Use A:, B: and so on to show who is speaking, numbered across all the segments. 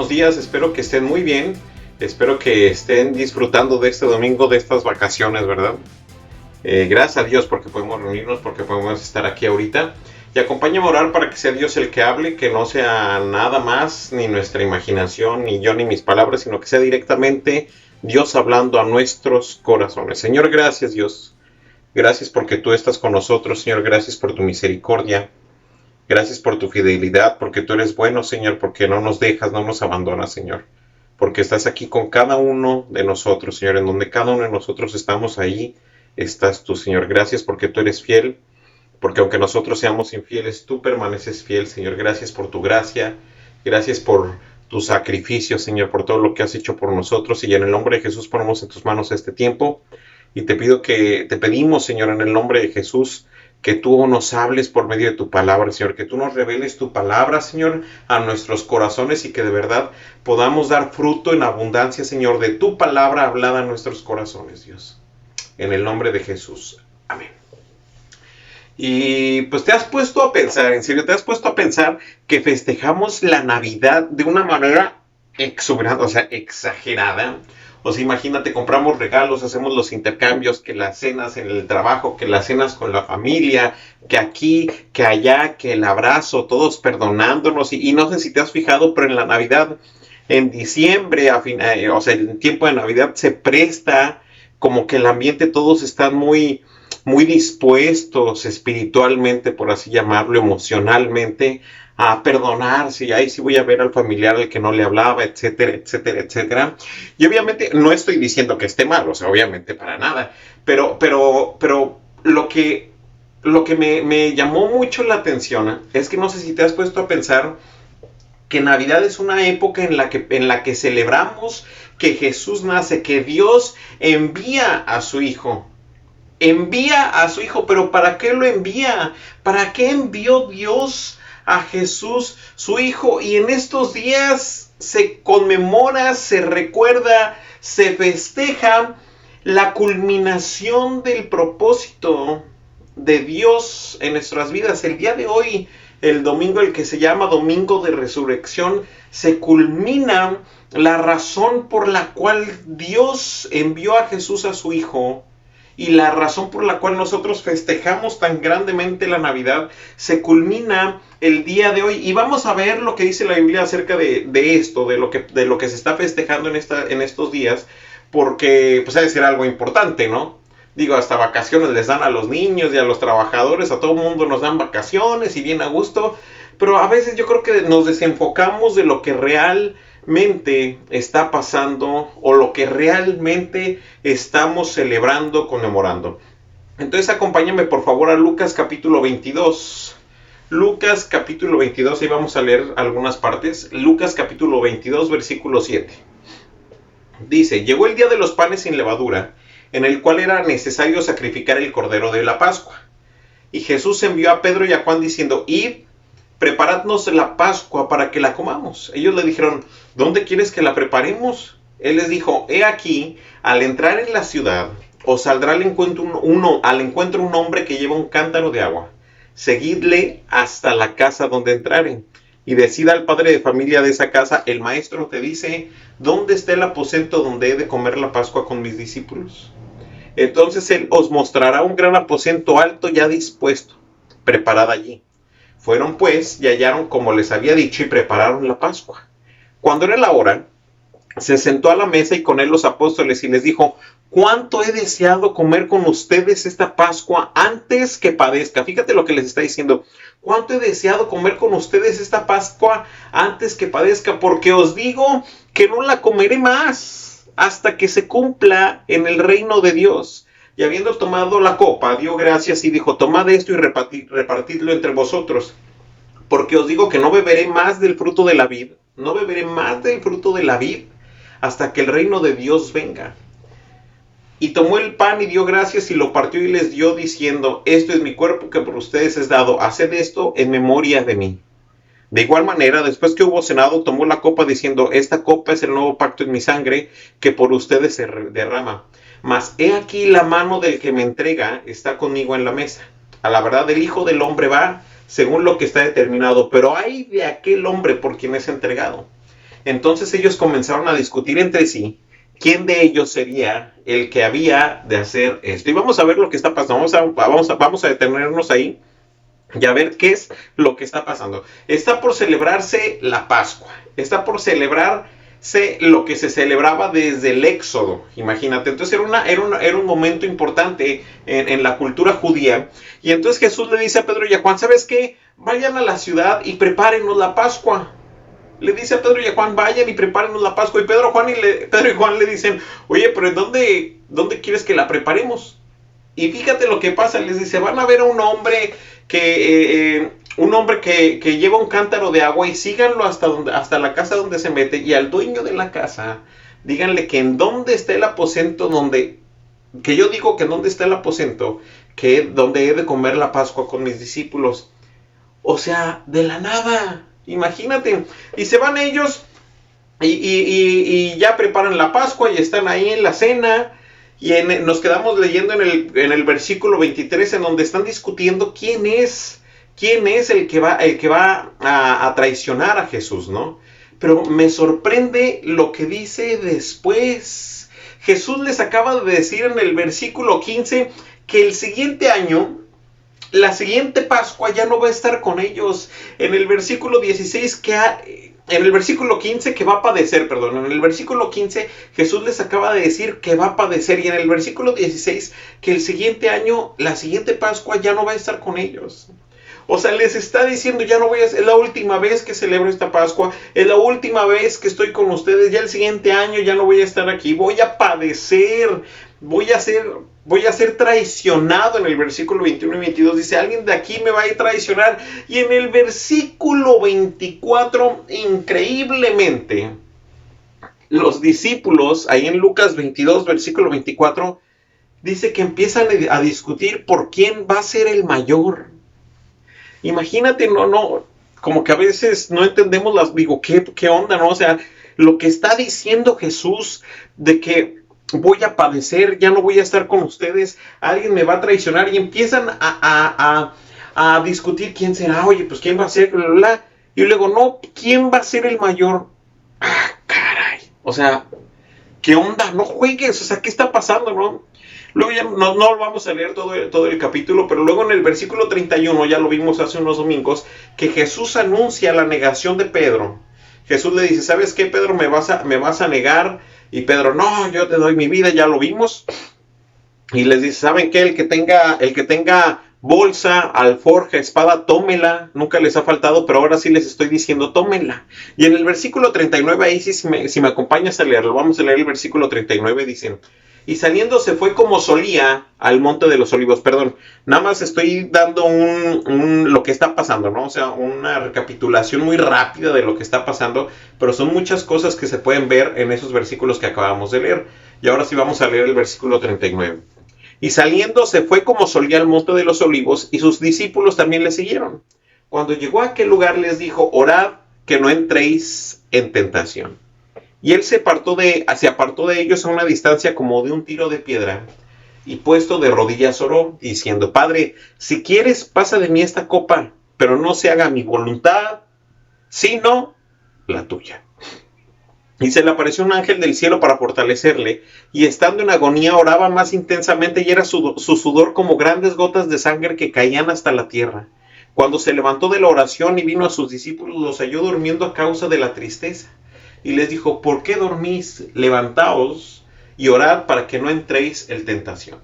A: buenos días, espero que estén muy bien, espero que estén disfrutando de este domingo, de estas vacaciones, ¿verdad? Gracias a Dios porque podemos reunirnos, porque podemos estar aquí ahorita. Y acompáñame a orar para que sea Dios el que hable, que no sea nada más, ni nuestra imaginación, ni yo, ni mis palabras, sino que sea directamente Dios hablando a nuestros corazones. Señor, gracias Dios. Gracias porque tú estás con nosotros, Señor. Gracias por tu misericordia. Gracias por tu fidelidad, porque tú eres bueno, Señor, porque no nos dejas, no nos abandonas, Señor. Porque estás aquí con cada uno de nosotros, Señor. En donde cada uno de nosotros estamos ahí, estás tú, Señor. Gracias porque tú eres fiel. Porque aunque nosotros seamos infieles, tú permaneces fiel, Señor. Gracias por tu gracia. Gracias por tu sacrificio, Señor, por todo lo que has hecho por nosotros. Y en el nombre de Jesús ponemos en tus manos este tiempo. Y te pedimos, Señor, en el nombre de Jesús, que tú nos hables por medio de tu palabra, Señor, que tú nos reveles tu palabra, Señor, a nuestros corazones y que de verdad podamos dar fruto en abundancia, Señor, de tu palabra hablada a nuestros corazones, Dios. En el nombre de Jesús. Amén. Y pues te has puesto a pensar, en serio, te has puesto a pensar que festejamos la Navidad de una manera exuberante, o sea, exagerada. O sea, imagínate, compramos regalos, hacemos los intercambios, que las cenas en el trabajo, que las cenas con la familia, que aquí, que allá, que el abrazo, todos perdonándonos. Y no sé si te has fijado, pero en la Navidad, en diciembre, o sea, en tiempo de Navidad se presta como que el ambiente, todos están muy dispuestos espiritualmente, por así llamarlo, emocionalmente, a perdonarse, y ahí sí voy a ver al familiar al que no le hablaba, etcétera, etcétera, etcétera. Y obviamente no estoy diciendo que esté mal, o sea, obviamente para nada, pero lo que me llamó mucho la atención es que no sé si te has puesto a pensar que Navidad es una época en la que celebramos que Jesús nace, que Dios envía a su Hijo. Envía a su Hijo, pero ¿para qué lo envía? ¿Para qué envió Dios a Jesús, su Hijo? Y en estos días se conmemora, se recuerda, se festeja la culminación del propósito de Dios en nuestras vidas. El día de hoy, el domingo, el que se llama Domingo de Resurrección, se culmina la razón por la cual Dios envió a Jesús, a su Hijo. Y la razón por la cual nosotros festejamos tan grandemente la Navidad se culmina el día de hoy. Y vamos a ver lo que dice la Biblia acerca de esto, de lo que se está festejando en estos días, porque pues ha de ser algo importante, ¿no? Digo, hasta vacaciones les dan a los niños y a los trabajadores, a todo el mundo nos dan vacaciones y bien a gusto, pero a veces yo creo que nos desenfocamos de lo que realmente está pasando o lo que realmente estamos celebrando, conmemorando. Entonces acompáñame por favor a Lucas capítulo 22. Lucas capítulo 22, ahí vamos a leer algunas partes. Lucas capítulo 22, versículo 7. Dice: llegó el día de los panes sin levadura, en el cual era necesario sacrificar el cordero de la Pascua. Y Jesús envió a Pedro y a Juan diciendo: id, preparadnos la Pascua para que la comamos. Ellos le dijeron: ¿dónde quieres que la preparemos? Él les dijo: he aquí, al entrar en la ciudad, os saldrá al encuentro un hombre que lleva un cántaro de agua. Seguidle hasta la casa donde entraren. Y decida al padre de familia de esa casa: el maestro te dice, ¿dónde está el aposento donde he de comer la Pascua con mis discípulos? Entonces él os mostrará un gran aposento alto ya dispuesto. Preparad allí. Fueron pues y hallaron como les había dicho y prepararon la Pascua. Cuando era la hora, se sentó a la mesa y con él los apóstoles y les dijo: cuánto he deseado comer con ustedes esta Pascua antes que padezca. Fíjate lo que les está diciendo. Cuánto he deseado comer con ustedes esta Pascua antes que padezca, porque os digo que no la comeré más hasta que se cumpla en el reino de Dios. Y habiendo tomado la copa, dio gracias y dijo: tomad esto y repartidlo entre vosotros, porque os digo que no beberé más del fruto de la vid, hasta que el reino de Dios venga. Y tomó el pan y dio gracias y lo partió y les dio, diciendo: esto es mi cuerpo que por ustedes es dado, haced esto en memoria de mí. De igual manera, después que hubo cenado, tomó la copa diciendo: esta copa es el nuevo pacto en mi sangre, que por ustedes se derrama. Mas he aquí la mano del que me entrega está conmigo en la mesa. A la verdad, el Hijo del Hombre va según lo que está determinado, pero ay de aquel hombre por quien es entregado. Entonces ellos comenzaron a discutir entre sí quién de ellos sería el que había de hacer esto. Y vamos a ver lo que está pasando. Vamos a detenernos ahí y a ver qué es lo que está pasando. Está por celebrarse la Pascua. Está por celebrarse lo que se celebraba desde el Éxodo. Imagínate. Entonces era un momento importante en la cultura judía. Y entonces Jesús le dice a Pedro y a Juan, ¿sabes qué? Vayan a la ciudad y prepárenos la Pascua. Le dice a Pedro y a Juan, vayan y prepárenos la Pascua. Y Pedro y Juan le dicen, oye, pero ¿dónde quieres que la preparemos? Y fíjate lo que pasa, les dice, van a ver a un hombre que lleva un cántaro de agua y síganlo hasta la casa donde se mete. Y al dueño de la casa, díganle que en dónde está el aposento que yo digo que en dónde está el aposento, donde he de comer la Pascua con mis discípulos. O sea, de la nada. Imagínate, y se van ellos y ya preparan la Pascua y están ahí en la cena y nos quedamos leyendo en el versículo 23 en donde están discutiendo quién es el que va a traicionar a Jesús, ¿no? Pero me sorprende lo que dice después. Jesús les acaba de decir en el versículo 15 que el siguiente año, la siguiente Pascua ya no va a estar con ellos. En el versículo 16 en el versículo 15 que va a padecer, perdón. En el versículo 15 Jesús les acaba de decir que va a padecer. Y en el versículo 16 que el siguiente año, la siguiente Pascua ya no va a estar con ellos. O sea, les está diciendo, es la última vez que celebro esta Pascua, es la última vez que estoy con ustedes, ya el siguiente año ya no voy a estar aquí, voy a padecer, voy a ser traicionado. En el versículo 21 y 22 dice, alguien de aquí me va a traicionar. Y en el versículo 24, increíblemente, los discípulos, ahí en Lucas 22, versículo 24, dice que empiezan a discutir por quién va a ser el mayor. Imagínate, como que a veces no entendemos ¿qué onda, no? O sea, lo que está diciendo Jesús de que voy a padecer, ya no voy a estar con ustedes, alguien me va a traicionar y empiezan a discutir quién será, oye, pues quién va a ser, bla, bla, bla. Y luego, no, ¿quién va a ser el mayor? Ah, caray, o sea, ¿qué onda? No juegues, o sea, ¿qué está pasando, no? Luego ya no vamos a leer todo el capítulo, pero luego en el versículo 31, ya lo vimos hace unos domingos, que Jesús anuncia la negación de Pedro. Jesús le dice, ¿sabes qué, Pedro? Me vas a negar. Y Pedro, no, yo te doy mi vida, ya lo vimos. Y les dice, ¿saben qué? El que tenga bolsa, alforja, espada, tómela. Nunca les ha faltado, pero ahora sí les estoy diciendo, tómenla. Y en el versículo 39, ahí sí, si me acompañas a leerlo, vamos a leer el versículo 39, dicen, y saliendo se fue como solía al monte de los olivos. Perdón, nada más estoy dando lo que está pasando, ¿no? O sea, una recapitulación muy rápida de lo que está pasando, pero son muchas cosas que se pueden ver en esos versículos que acabamos de leer. Y ahora sí vamos a leer el versículo 39. Y saliendo se fue como solía al monte de los olivos, y sus discípulos también le siguieron. Cuando llegó a aquel lugar les dijo, orad que no entréis en tentación. Y él se apartó de ellos a una distancia como de un tiro de piedra, y puesto de rodillas oró, diciendo, Padre, si quieres, pasa de mí esta copa, pero no se haga mi voluntad, sino la tuya. Y se le apareció un ángel del cielo para fortalecerle, y estando en agonía oraba más intensamente, y era su sudor como grandes gotas de sangre que caían hasta la tierra. Cuando se levantó de la oración y vino a sus discípulos, los halló durmiendo a causa de la tristeza. Y les dijo, ¿por qué dormís? Levantaos y orad para que no entréis en tentación.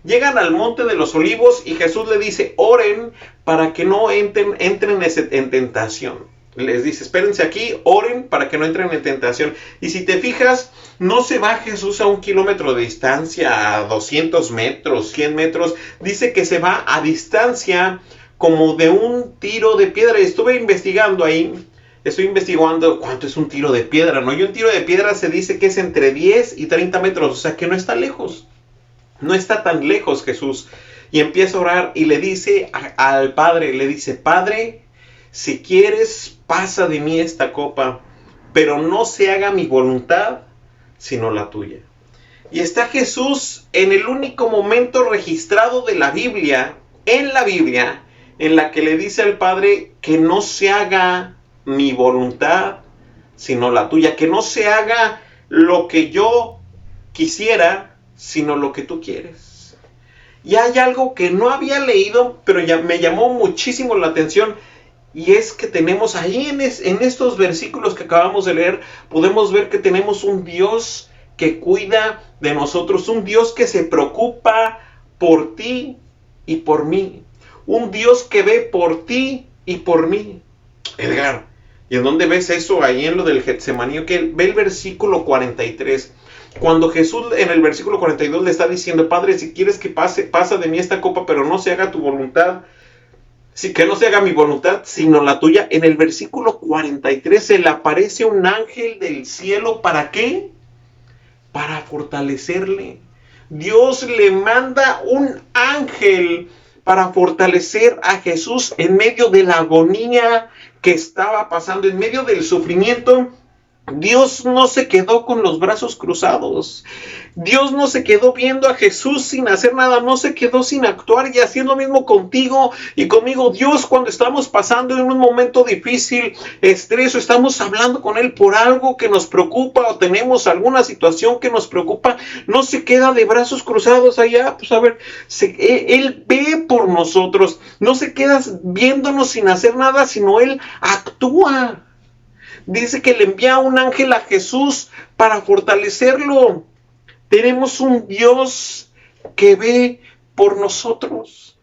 A: Llegan al monte de los olivos y Jesús le dice, oren para que no entren en tentación. Les dice, espérense aquí, oren para que no entren en tentación. Y si te fijas, no se va Jesús a 1 kilómetro de distancia, a 200 metros, 100 metros. Dice que se va a distancia como de un tiro de piedra. Estuve investigando ahí. Estoy investigando cuánto es un tiro de piedra, ¿no? Y un tiro de piedra se dice que es entre 10 y 30 metros, o sea que no está lejos. No está tan lejos Jesús. Y empieza a orar y le dice al Padre, Padre, si quieres, pasa de mí esta copa, pero no se haga mi voluntad, sino la tuya. Y está Jesús en el único momento registrado de la Biblia, en la que le dice al Padre que no se haga mi voluntad, sino la tuya. Que no se haga lo que yo quisiera, sino lo que tú quieres. Y hay algo que no había leído, pero ya me llamó muchísimo la atención. Y es que tenemos ahí en estos versículos que acabamos de leer, podemos ver que tenemos un Dios que cuida de nosotros, un Dios que se preocupa por ti y por mí, un Dios que ve por ti y por mí. Edgar, ¿y en dónde ves eso? Ahí en lo del Getsemaní, que ve el versículo 43. Cuando Jesús en el versículo 42 le está diciendo: Padre, si quieres que pasa de mí esta copa, pero no se haga tu voluntad, que no se haga mi voluntad, sino la tuya. En el versículo 43 se le aparece un ángel del cielo. ¿Para qué? Para fortalecerle. Dios le manda un ángel para fortalecer a Jesús en medio de la agonía que estaba pasando, en medio del sufrimiento. Dios no se quedó con los brazos cruzados. Dios no se quedó viendo a Jesús sin hacer nada. No se quedó sin actuar, y haciendo lo mismo contigo y conmigo. Dios, cuando estamos pasando en un momento difícil, estrés, o estamos hablando con Él por algo que nos preocupa, o tenemos alguna situación que nos preocupa, no se queda de brazos cruzados allá. Pues a ver, Él ve por nosotros. No se queda viéndonos sin hacer nada, sino Él actúa. Dice que le envía un ángel a Jesús para fortalecerlo. Tenemos un Dios que ve por nosotros.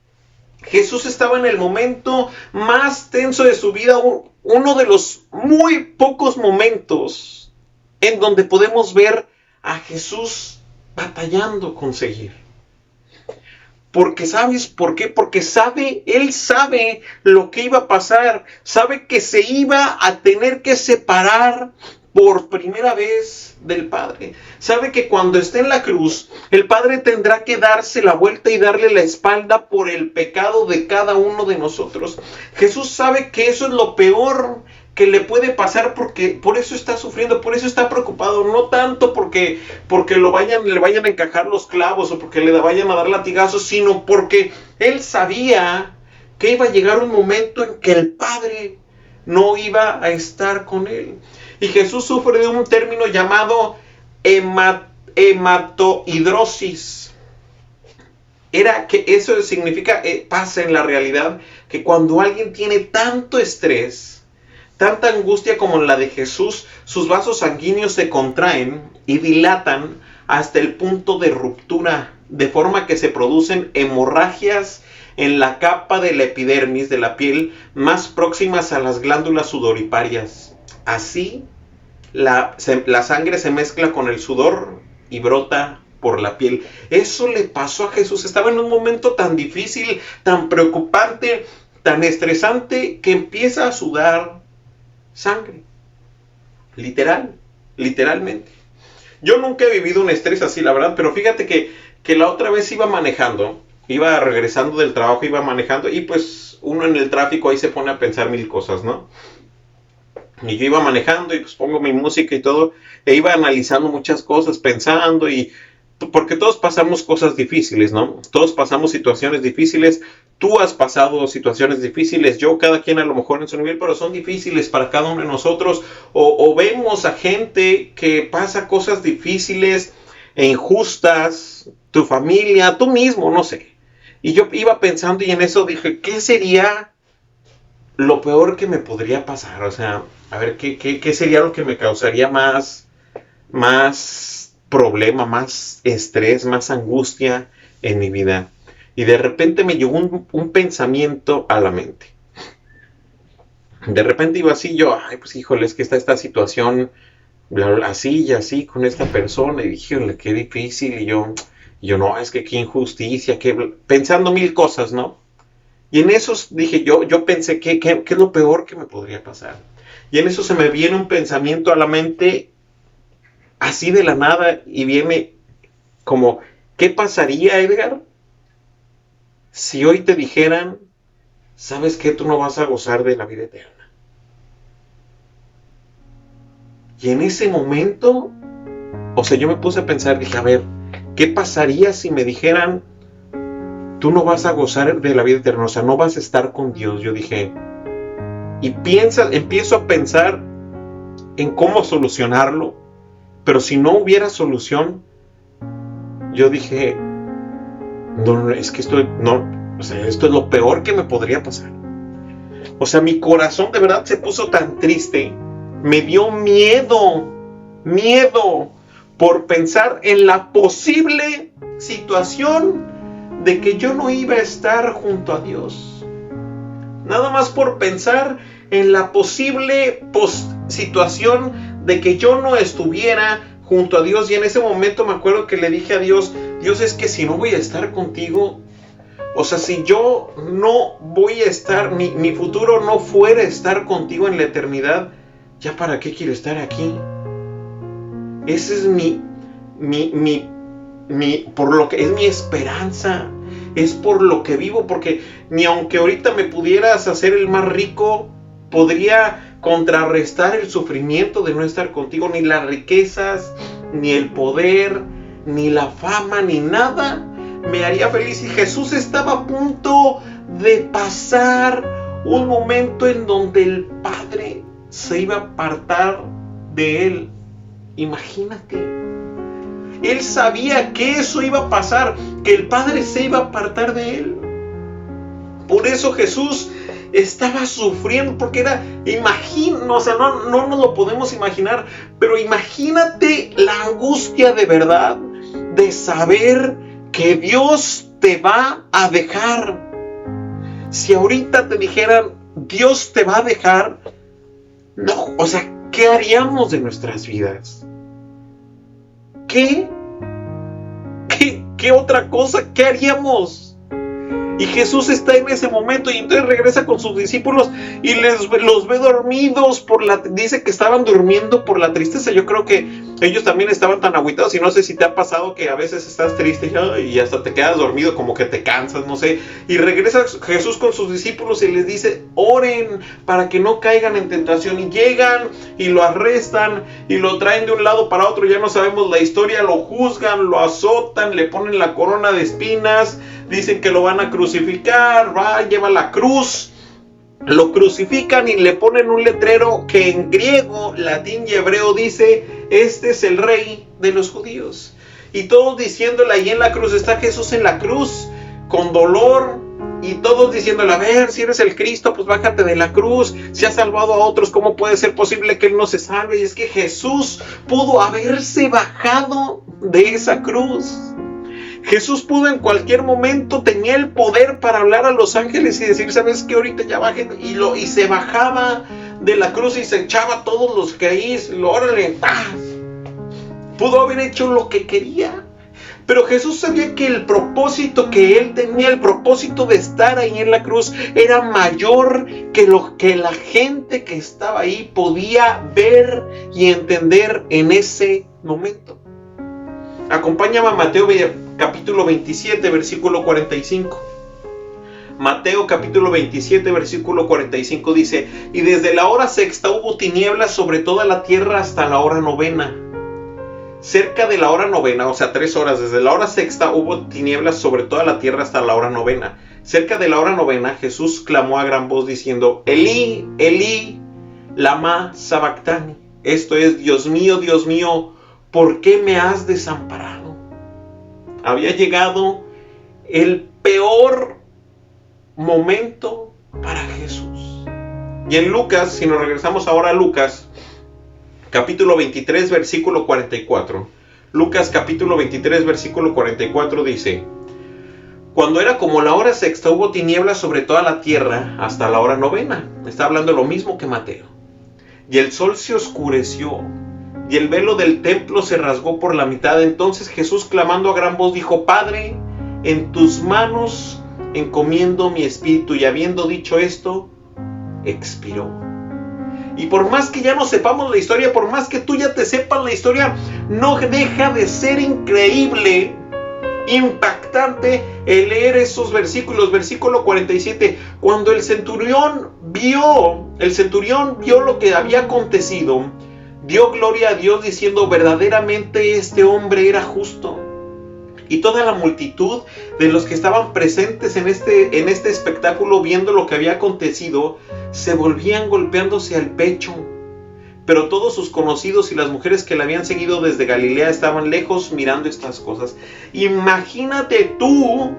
A: Jesús estaba en el momento más tenso de su vida, uno de los muy pocos momentos en donde podemos ver a Jesús batallando con seguir. Porque ¿sabes por qué? Porque Él sabe lo que iba a pasar. Sabe que se iba a tener que separar por primera vez del Padre. Sabe que cuando esté en la cruz, el Padre tendrá que darse la vuelta y darle la espalda por el pecado de cada uno de nosotros. Jesús sabe que eso es lo peor que le puede pasar, porque por eso está sufriendo, por eso está preocupado, no tanto porque le vayan a encajar los clavos o porque le vayan a dar latigazos, sino porque Él sabía que iba a llegar un momento en que el Padre no iba a estar con Él. Y Jesús sufre de un término llamado hematohidrosis. Eso significa, pasa en la realidad, que cuando alguien tiene tanto estrés, tanta angustia como la de Jesús, sus vasos sanguíneos se contraen y dilatan hasta el punto de ruptura, de forma que se producen hemorragias en la capa de la epidermis de la piel más próximas a las glándulas sudoriparias. Así, la sangre se mezcla con el sudor y brota por la piel. Eso le pasó a Jesús. Estaba en un momento tan difícil, tan preocupante, tan estresante, que empieza a sudar sangre. Literalmente. Yo nunca he vivido un estrés así, la verdad, pero fíjate que la otra vez iba regresando del trabajo, iba manejando, y pues uno en el tráfico ahí se pone a pensar mil cosas, ¿no? Y yo iba manejando y pues pongo mi música y todo, e iba analizando muchas cosas, pensando, y porque todos pasamos cosas difíciles, ¿no? Todos pasamos situaciones difíciles. Tú has pasado situaciones difíciles, yo, cada quien a lo mejor en su nivel, pero son difíciles para cada uno de nosotros. O vemos a gente que pasa cosas difíciles e injustas, tu familia, tú mismo, no sé. Y yo iba pensando, y en eso dije, ¿qué sería lo peor que me podría pasar? O sea, a ver, ¿qué sería lo que me causaría más problema, más estrés, más angustia en mi vida? Y de repente me llegó un pensamiento a la mente. De repente iba así yo, pues híjole, es que está esta situación, así y así con esta persona, y dije, híjole, qué difícil, y yo no, es que qué injusticia, pensando mil cosas, ¿no? Y en eso dije, yo pensé, ¿qué es lo peor que me podría pasar? Y en eso se me viene un pensamiento a la mente, así de la nada, y viene como, ¿qué pasaría, Edgar, si hoy te dijeran, ¿sabes qué? Tú no vas a gozar de la vida eterna? Y en ese momento, o sea, yo me puse a pensar, dije, a ver, ¿qué pasaría si me dijeran, tú no vas a gozar de la vida eterna? O sea, no vas a estar con Dios. Yo dije, y empiezo a pensar en cómo solucionarlo, pero si no hubiera solución, yo dije, no, es que esto es lo peor que me podría pasar. O sea, mi corazón de verdad se puso tan triste, me dio miedo por pensar en la posible situación de que yo no iba a estar junto a Dios. Nada más por pensar en la posible situación de que yo no estuviera junto a Dios. Y en ese momento me acuerdo que le dije a Dios, Dios, es que si no voy a estar contigo, o sea, si yo no voy a estar, mi futuro no fuera a estar contigo en la eternidad, ¿ya para qué quiero estar aquí? Ese es por lo que es mi esperanza, es por lo que vivo, porque ni aunque ahorita me pudieras hacer el más rico, podría contrarrestar el sufrimiento de no estar contigo, ni las riquezas, ni el poder, ni la fama, ni nada me haría feliz. Y Jesús estaba a punto de pasar un momento en donde el Padre se iba a apartar de él. Imagínate. Él sabía que eso iba a pasar, que el Padre se iba a apartar de él. Por eso Jesús estaba sufriendo, porque o sea, no nos lo podemos imaginar, pero imagínate la angustia de verdad de saber que Dios te va a dejar. Si ahorita te dijeran, Dios te va a dejar, no, o sea, ¿qué haríamos de nuestras vidas? ¿Qué otra cosa? ¿Qué haríamos? Y Jesús está en ese momento y entonces regresa con sus discípulos y los ve dormidos dice que estaban durmiendo por la tristeza. Yo creo que ellos también estaban tan agüitados y no sé si te ha pasado que a veces estás triste y hasta te quedas dormido, como que te cansas, no sé. Y regresa Jesús con sus discípulos y les dice, oren para que no caigan en tentación. Y llegan y lo arrestan y lo traen de un lado para otro, ya no sabemos la historia, lo juzgan, lo azotan, le ponen la corona de espinas, dicen que lo van a crucificar, lleva la cruz, lo crucifican y le ponen un letrero que en griego, latín y hebreo dice, este es el rey de los judíos. Y todos diciéndole, ahí en la cruz está Jesús en la cruz, con dolor, y todos diciéndole, a ver, si eres el Cristo, pues bájate de la cruz, si has salvado a otros, ¿cómo puede ser posible que él no se salve? Y es que Jesús pudo haberse bajado de esa cruz. Jesús pudo en cualquier momento, tenía el poder para hablar a los ángeles y decir, ¿sabes qué? Ahorita ya bajen. Y se bajaba de la cruz y se echaba a todos los que ahí, órale, ¡paz! Pudo haber hecho lo que quería. Pero Jesús sabía que el propósito que él tenía, el propósito de estar ahí en la cruz, era mayor que lo que la gente que estaba ahí podía ver y entender en ese momento. Acompáñame a Mateo capítulo 27, versículo 45. Mateo capítulo 27, versículo 45 dice, y desde la hora sexta hubo tinieblas sobre toda la tierra hasta la hora novena. Cerca de la hora novena, o sea, 3 horas, desde la hora sexta hubo tinieblas sobre toda la tierra hasta la hora novena. Cerca de la hora novena, Jesús clamó a gran voz diciendo, Elí, Elí, lama sabactani. Esto es, Dios mío, ¿por qué me has desamparado? Había llegado el peor momento para Jesús. Y en Lucas, si nos regresamos ahora a Lucas, capítulo 23, versículo 44. Lucas capítulo 23, versículo 44 dice, cuando era como la hora sexta hubo tinieblas sobre toda la tierra hasta la hora novena. Está hablando lo mismo que Mateo. Y el sol se oscureció y el velo del templo se rasgó por la mitad. Entonces Jesús, clamando a gran voz, dijo, Padre, en tus manos encomiendo mi espíritu. Y habiendo dicho esto, expiró. Y por más que ya no sepamos la historia, por más que tú ya te sepas la historia, no deja de ser increíble, impactante el leer esos versículos. Versículo 47, cuando el centurión vio lo que había acontecido, dio gloria a Dios diciendo, verdaderamente este hombre era justo. Y toda la multitud de los que estaban presentes en este espectáculo, viendo lo que había acontecido, se volvían golpeándose al pecho, Pero todos sus conocidos y las mujeres que le habían seguido desde Galilea estaban lejos mirando estas cosas. Imagínate tú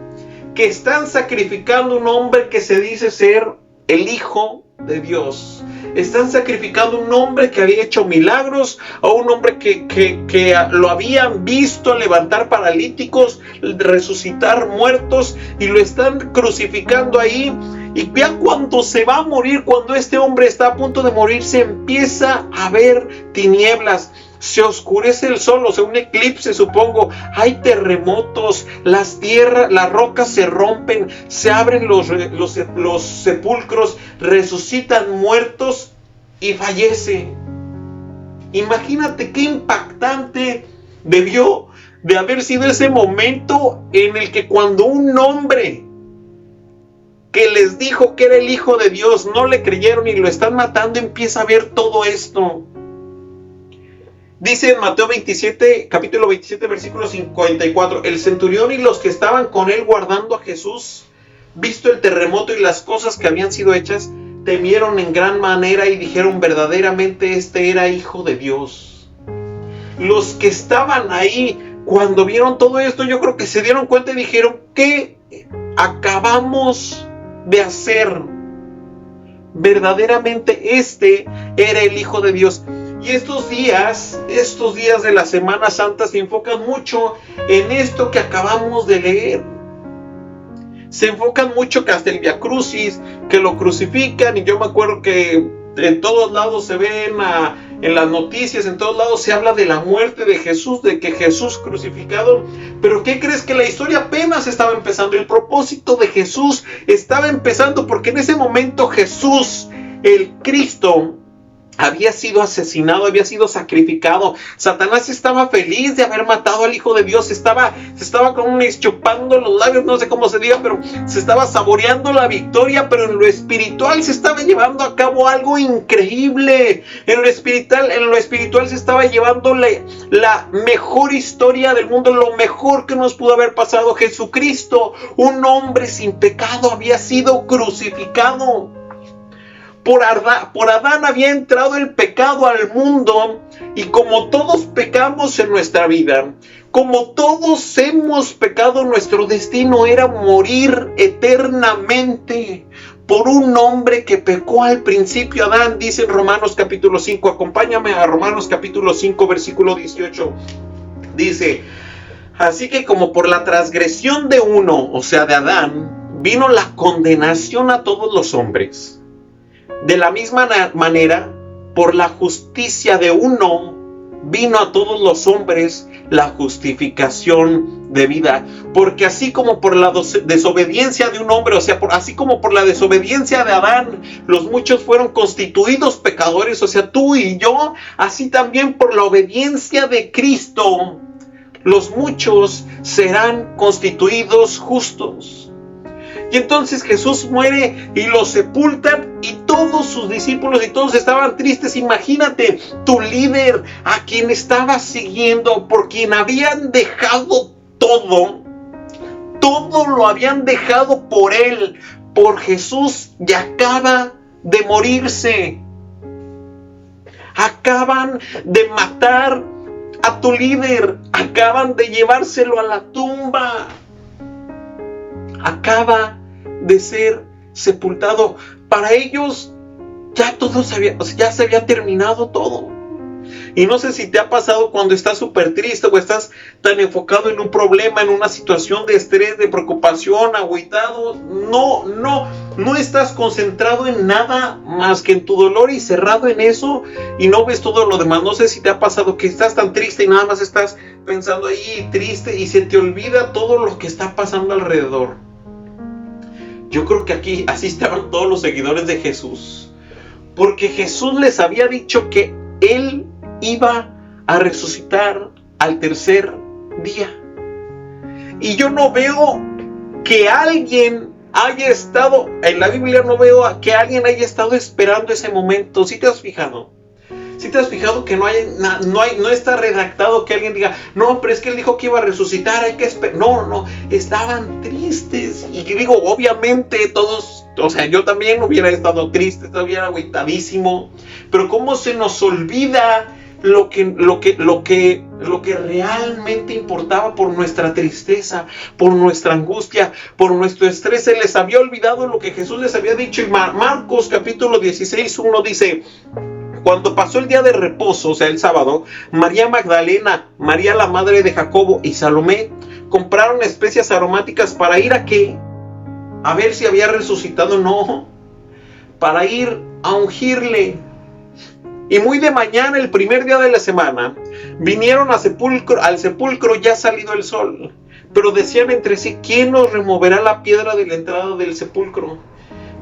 A: que están sacrificando un hombre que se dice ser el Hijo de Dios. Están sacrificando un hombre que había hecho milagros, a un hombre que lo habían visto levantar paralíticos, resucitar muertos, y lo están crucificando ahí. Y vean cuando se va a morir, cuando este hombre está a punto de morir, se empieza a ver tinieblas. Se oscurece el sol, o sea, un eclipse, supongo. Hay terremotos, las rocas se rompen, se abren los sepulcros, resucitan muertos y fallece. Imagínate qué impactante debió de haber sido ese momento en el que cuando un hombre que les dijo que era el Hijo de Dios no le creyeron y lo están matando, empieza a ver todo esto. Dice en Mateo 27, capítulo 27, versículo 54, el centurión y los que estaban con él guardando a Jesús, visto el terremoto y las cosas que habían sido hechas, temieron en gran manera y dijeron, verdaderamente este era Hijo de Dios. Los que estaban ahí, cuando vieron todo esto, yo creo que se dieron cuenta y dijeron, ¿qué acabamos de hacer? Verdaderamente este era el Hijo de Dios. Y estos días de la Semana Santa se enfocan mucho en esto que acabamos de leer. Se enfocan mucho que hasta el Vía Crucis, que lo crucifican, y yo me acuerdo que en todos lados se ven, en las noticias, en todos lados se habla de la muerte de Jesús, de que Jesús crucificado. Pero ¿qué crees? Que la historia apenas estaba empezando. El propósito de Jesús estaba empezando, porque en ese momento Jesús, el Cristo, había sido asesinado, había sido sacrificado. Satanás estaba feliz de haber matado al Hijo de Dios. Se estaba como chupando los labios, no sé cómo se diga, pero se estaba saboreando la victoria. Pero en lo espiritual se estaba llevando a cabo algo increíble. En lo espiritual se estaba llevando la mejor historia del mundo, lo mejor que nos pudo haber pasado. Jesucristo, un hombre sin pecado, había sido crucificado. Por Adán había entrado el pecado al mundo, y como todos pecamos en nuestra vida, como todos hemos pecado, nuestro destino era morir eternamente por un hombre que pecó al principio. Adán, dice en Romanos capítulo 5, acompáñame a Romanos capítulo 5, versículo 18, dice, así que como por la transgresión de uno, o sea de Adán, vino la condenación a todos los hombres. De la misma manera, por la justicia de uno, vino a todos los hombres la justificación de vida. Porque así como por la desobediencia de un hombre, o sea, así como por la desobediencia de Adán, los muchos fueron constituidos pecadores, o sea, tú y yo, así también por la obediencia de Cristo, los muchos serán constituidos justos. Y entonces Jesús muere y lo sepultan, y todos sus discípulos y todos estaban tristes. Imagínate, tu líder, a quien estabas siguiendo, por quien habían dejado todo lo habían dejado por él, por Jesús, y acaba de morirse. Acaban de matar a tu líder, acaban de llevárselo a la tumba, acaba de ser sepultado. Para ellos ya todo ya se había terminado todo. Y no sé si te ha pasado cuando estás súper triste o estás tan enfocado en un problema, en una situación de estrés, de preocupación, agüitado. No estás concentrado en nada más que en tu dolor y cerrado en eso, y no ves todo lo demás. No sé si te ha pasado que estás tan triste y nada más estás pensando ahí triste y se te olvida todo lo que está pasando alrededor. Yo creo que aquí así estaban todos los seguidores de Jesús, porque Jesús les había dicho que Él iba a resucitar al tercer día. Y yo no veo que alguien haya estado, en la Biblia no veo que alguien haya estado esperando ese momento. ¿Sí te has fijado? ¿Sí te has fijado que no está redactado que alguien diga, no, pero es que él dijo que iba a resucitar, hay que esperar? No, estaban tristes. Y digo, obviamente todos O sea, yo también hubiera estado triste, hubiera agüitadísimo. Pero cómo se nos olvida lo que realmente importaba por nuestra tristeza, por nuestra angustia, por nuestro estrés. Se les había olvidado lo que Jesús les había dicho. Y Marcos capítulo 16:1 dice: cuando pasó el día de reposo, o sea, el sábado, María Magdalena, María la madre de Jacobo y Salomé compraron especias aromáticas para ir ¿a qué? A ver si había resucitado. No, para ir a ungirle. Y muy de mañana, el primer día de la semana, vinieron al sepulcro ya salido el sol. Pero decían entre sí: ¿quién nos removerá la piedra de la entrada del sepulcro?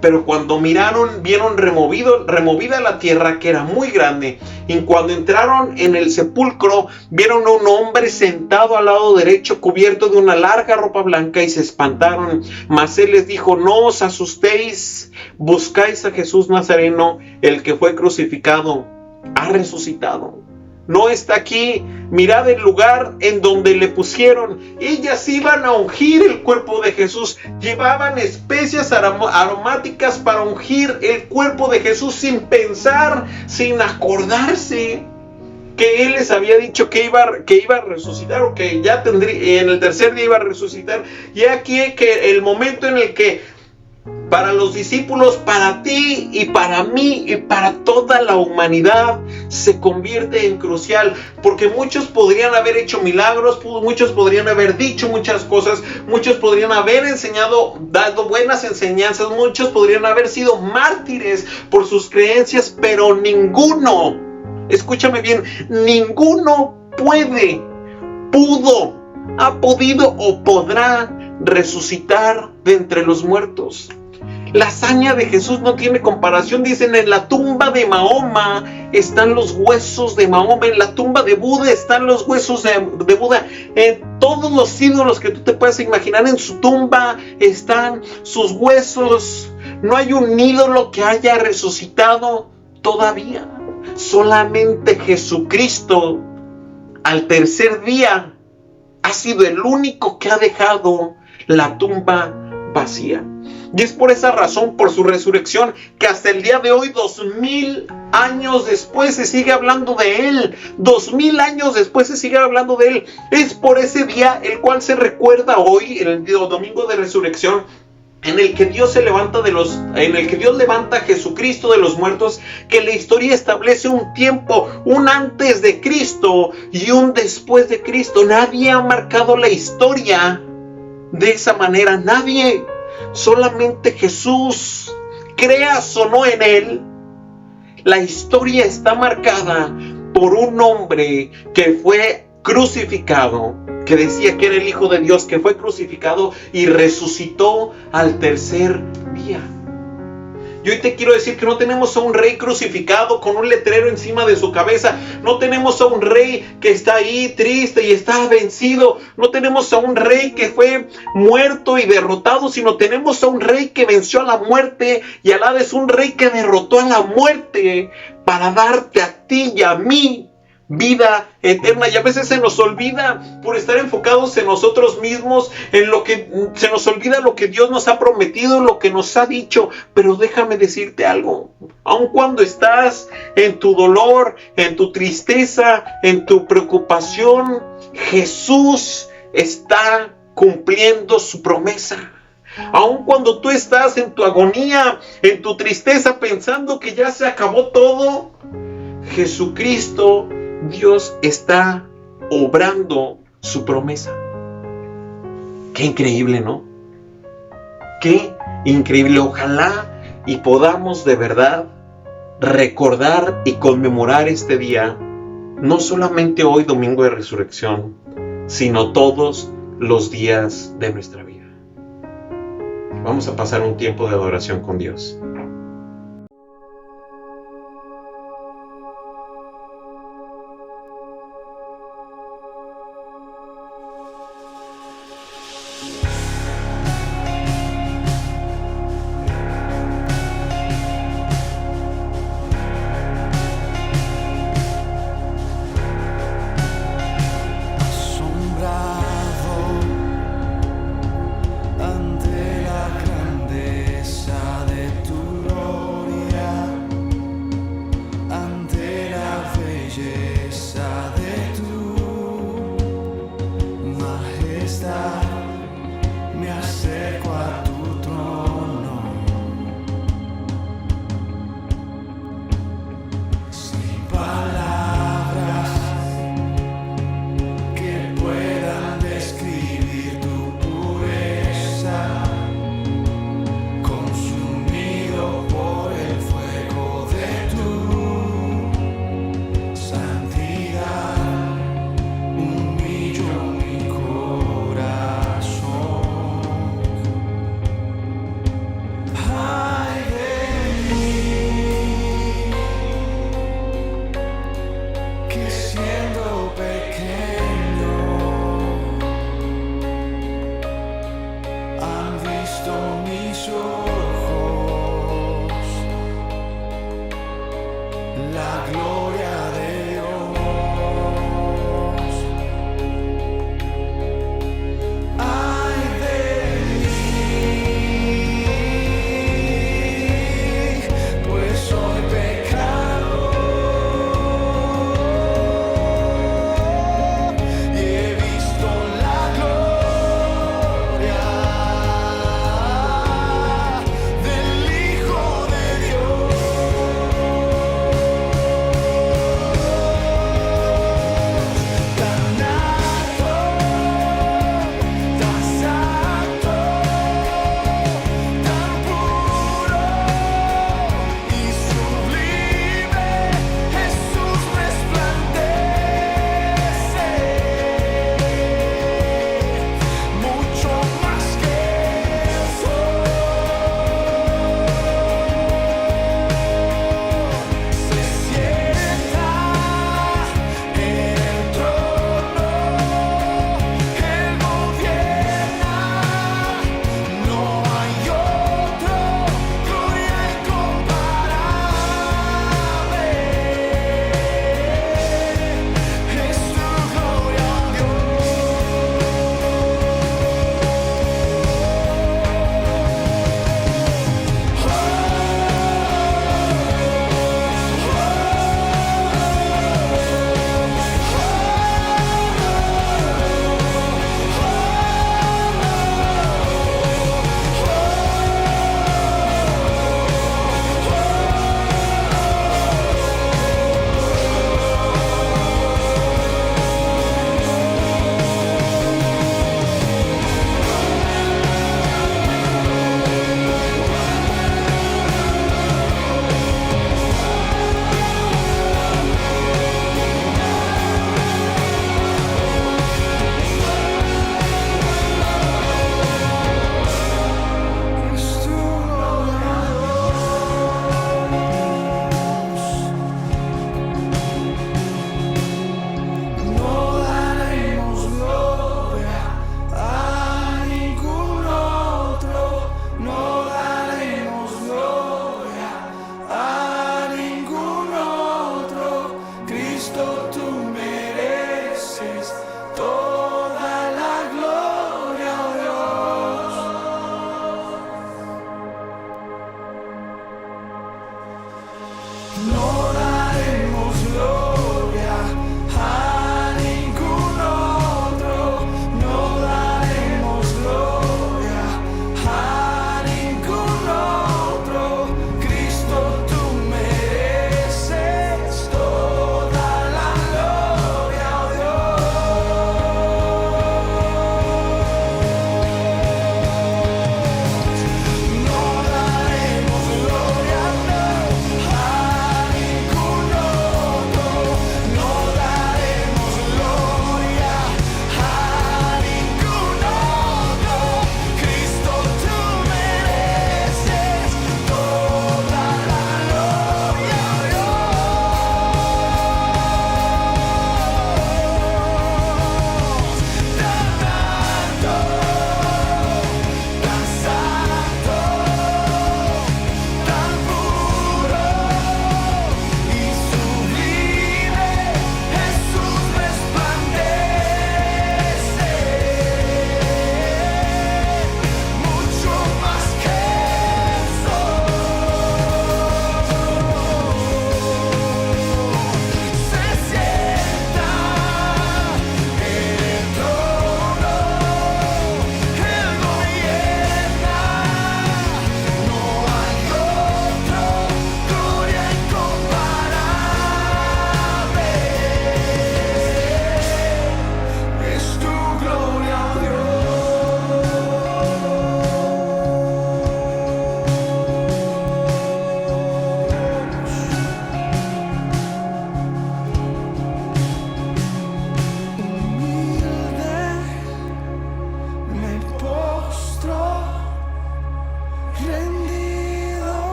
A: Pero cuando miraron, vieron removida la tierra, que era muy grande. Y cuando entraron en el sepulcro, vieron a un hombre sentado al lado derecho, cubierto de una larga ropa blanca, y se espantaron. Mas él les dijo: no os asustéis, buscáis a Jesús Nazareno, el que fue crucificado. Ha resucitado. No está aquí. Mirad el lugar en donde le pusieron. Ellas iban a ungir el cuerpo de Jesús. Llevaban especias aromáticas para ungir el cuerpo de Jesús, sin pensar, sin acordarse que Él les había dicho que iba a resucitar, o que ya tendría, en el tercer día iba a resucitar. Y aquí que el momento en el que para los discípulos, para ti y para mí y para toda la humanidad, se convierte en crucial. Porque muchos podrían haber hecho milagros, muchos podrían haber dicho muchas cosas, muchos podrían haber dado buenas enseñanzas, muchos podrían haber sido mártires por sus creencias, pero ninguno, escúchame bien, ninguno ha podido o podrá resucitar de entre los muertos. La hazaña de Jesús no tiene comparación. Dicen: en la tumba de Mahoma están los huesos de Mahoma, en la tumba de Buda están los huesos de Buda, en todos los ídolos que tú te puedas imaginar, en su tumba están sus huesos. No hay un ídolo que haya resucitado todavía. Solamente Jesucristo, al tercer día, ha sido el único que ha dejado la tumba vacía. Y es por esa razón, por su resurrección, que hasta el día de hoy, 2000 años después, se sigue hablando de Él. 2000 años después se sigue hablando de Él. Es por ese día el cual se recuerda hoy, el domingo de resurrección, en el que Dios levanta a Jesucristo de los muertos, que la historia establece un tiempo, un antes de Cristo y un después de Cristo. Nadie ha marcado la historia de esa manera, nadie. Solamente Jesús. Creas o no en Él, la historia está marcada por un hombre que fue crucificado, que decía que era el Hijo de Dios, que fue crucificado y resucitó al tercer día. Y hoy te quiero decir que no tenemos a un rey crucificado con un letrero encima de su cabeza. No tenemos a un rey que está ahí triste y está vencido. No tenemos a un rey que fue muerto y derrotado, sino tenemos a un rey que venció a la muerte, y a la vez un rey que derrotó a la muerte para darte a ti y a mí vida eterna. Y a veces se nos olvida, por estar enfocados en nosotros mismos, se nos olvida lo que Dios nos ha prometido, lo que nos ha dicho. Pero déjame decirte algo: aun cuando estás en tu dolor, en tu tristeza, en tu preocupación, Jesús está cumpliendo su promesa. Aun cuando tú estás en tu agonía, en tu tristeza, pensando que ya se acabó todo, Jesucristo, Dios, está obrando su promesa. Qué increíble, ¿no? Qué increíble. Ojalá y podamos de verdad recordar y conmemorar este día, no solamente hoy, domingo de resurrección, sino todos los días de nuestra vida. Vamos a pasar un tiempo de adoración con Dios.
B: Ante la grandeza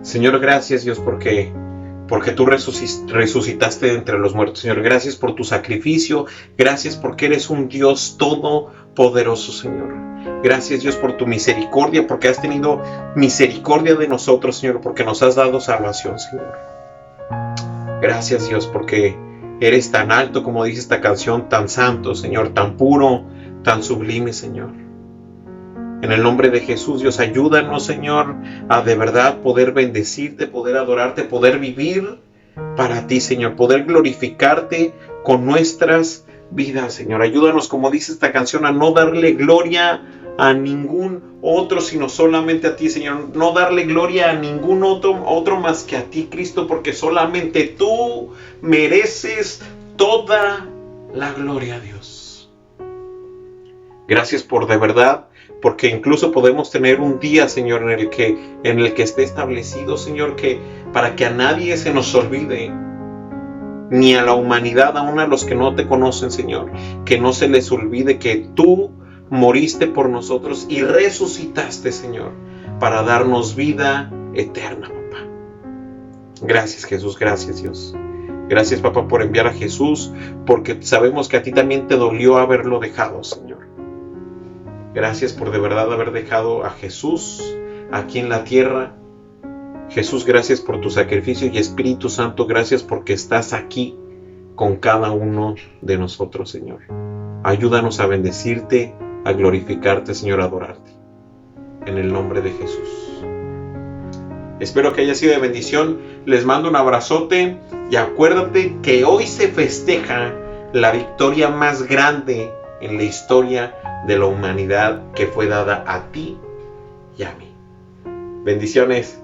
A: Señor, gracias, Dios, porque tú resucitaste de entre los muertos. Señor, gracias por tu sacrificio. Gracias porque eres un Dios todopoderoso, Señor. Gracias, Dios, por tu misericordia, porque has tenido misericordia de nosotros, Señor, porque nos has dado salvación, Señor. Gracias, Dios, porque eres tan alto, como dice esta canción, tan santo, Señor, tan puro, tan sublime, Señor. En el nombre de Jesús, Dios, ayúdanos, Señor, a de verdad poder bendecirte, poder adorarte, poder vivir para ti, Señor, poder glorificarte con nuestras vidas, Señor. Ayúdanos, como dice esta canción, a no darle gloria a ningún otro, sino solamente a ti, Señor. No darle gloria a ningún otro más que a ti, Cristo, porque solamente tú mereces toda la gloria, Dios. Gracias por de verdad, porque incluso podemos tener un día, Señor, en el que esté establecido, Señor, que para que a nadie se nos olvide, ni a la humanidad, aún a los que no te conocen, Señor, que no se les olvide que tú moriste por nosotros y resucitaste, Señor, para darnos vida eterna, papá. Gracias, Jesús, gracias, Dios. Gracias, papá, por enviar a Jesús, porque sabemos que a ti también te dolió haberlo dejado, Señor. Gracias por de verdad haber dejado a Jesús aquí en la tierra. Jesús, gracias por tu sacrificio, y Espíritu Santo, gracias porque estás aquí con cada uno de nosotros, Señor. Ayúdanos a bendecirte, a glorificarte, Señor, a adorarte. En el nombre de Jesús. Espero que haya sido de bendición. Les mando un abrazote y acuérdate que hoy se festeja la victoria más grande en la historia de la humanidad, que fue dada a ti y a mí. Bendiciones.